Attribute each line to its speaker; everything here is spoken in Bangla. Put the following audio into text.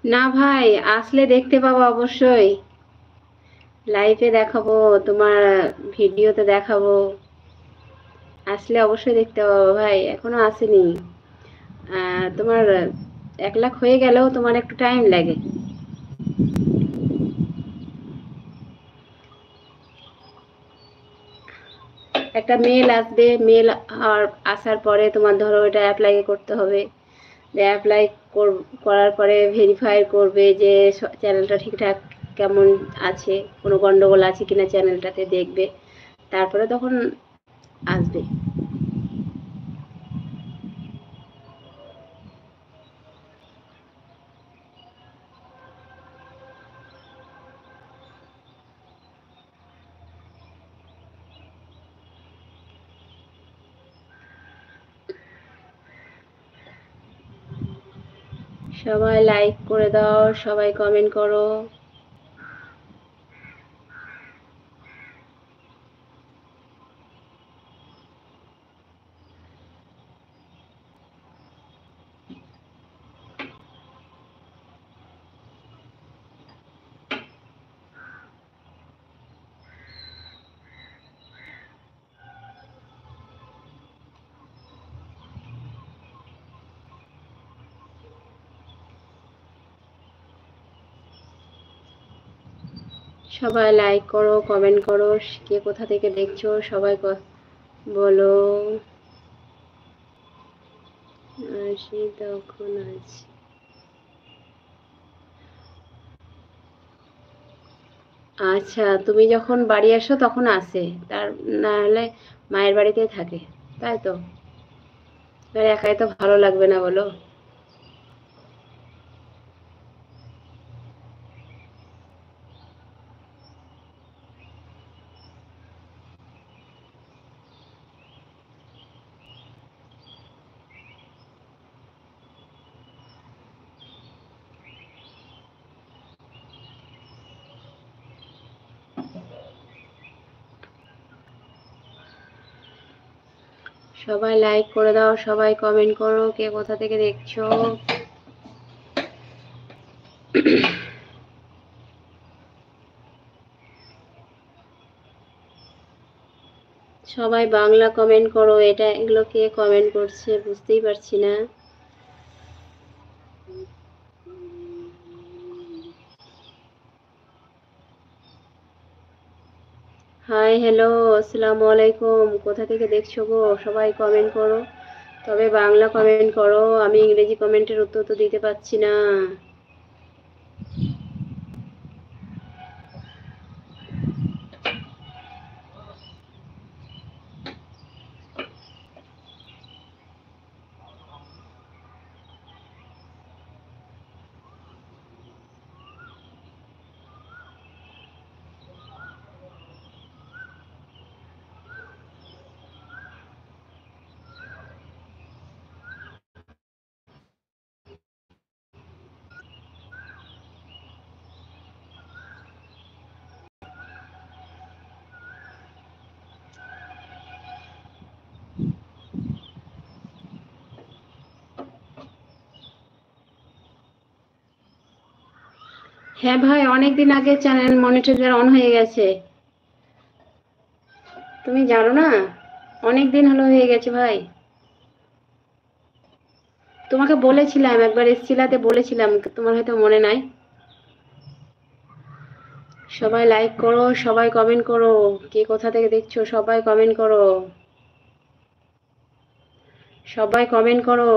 Speaker 1: না ভাই, আসলে দেখতে পাবো অবশ্যই। লাইভে দেখাবো, তোমার ভিডিওতে দেখাবো। আসলে অবশ্যই দেখতে পাবো ভাই, এখনো আসেনি। তোমার 1 লাখ হয়ে গেলেও তোমার একটু টাইম লাগে। একটা মেল আসবে, মেল আসার পরে তোমার ধরো এটা অ্যাপ্লাই করতে হবে। অ্যাপ্লাই করার পরে ভেরিফাই করবে যে চ্যানেলটা ঠিকঠাক কেমন আছে, কোনো গন্ডগোল আছে কিনা চ্যানেলটাতে দেখবে, তারপরে তখন আসবে। সবাই লাইক করে দাও, সবাই কমেন্ট করো। সবাই লাইক করো, কমেন্ট করো, কে কোথা থেকে দেখছো সবাই বলো। আসি তখন আছি। আচ্ছা, তুমি যখন বাড়ি আসো তখন আসে, তার না হলে মায়ের বাড়িতেই থাকে, তাই তো? এবার একাই তো ভালো লাগবে না বলো। সবাই লাইক করে দাও, সবাই কমেন্ট করো, কে কোথা থেকে দেখছো। সবাই বাংলা কমেন্ট করো, এটা এগুলো কে কমেন্ট করছে বুঝতেই পারছি না। হাই, হ্যালো, আসসালামু আলাইকুম। কোথা থেকে দেখছো গো? সবাই কমেন্ট করো, তবে বাংলা কমেন্ট করো, আমি ইংরেজি কমেন্টের উত্তর তো দিতে পারছি না। হ্যাঁ ভাই, অনেকদিন আগে চ্যানেল মনিটর অন হয়ে গেছে, তুমি জানো না? অনেক দিন হলো হয়ে গেছে ভাই। তোমাকে বলেছিলাম, একবার এসছিলাতে বলেছিলাম, তোমার হয়তো মনে নাই। সবাই লাইক করো, সবাই কমেন্ট করো, কে কোথা থেকে দেখছো সবাই কমেন্ট করো, সবাই কমেন্ট করো।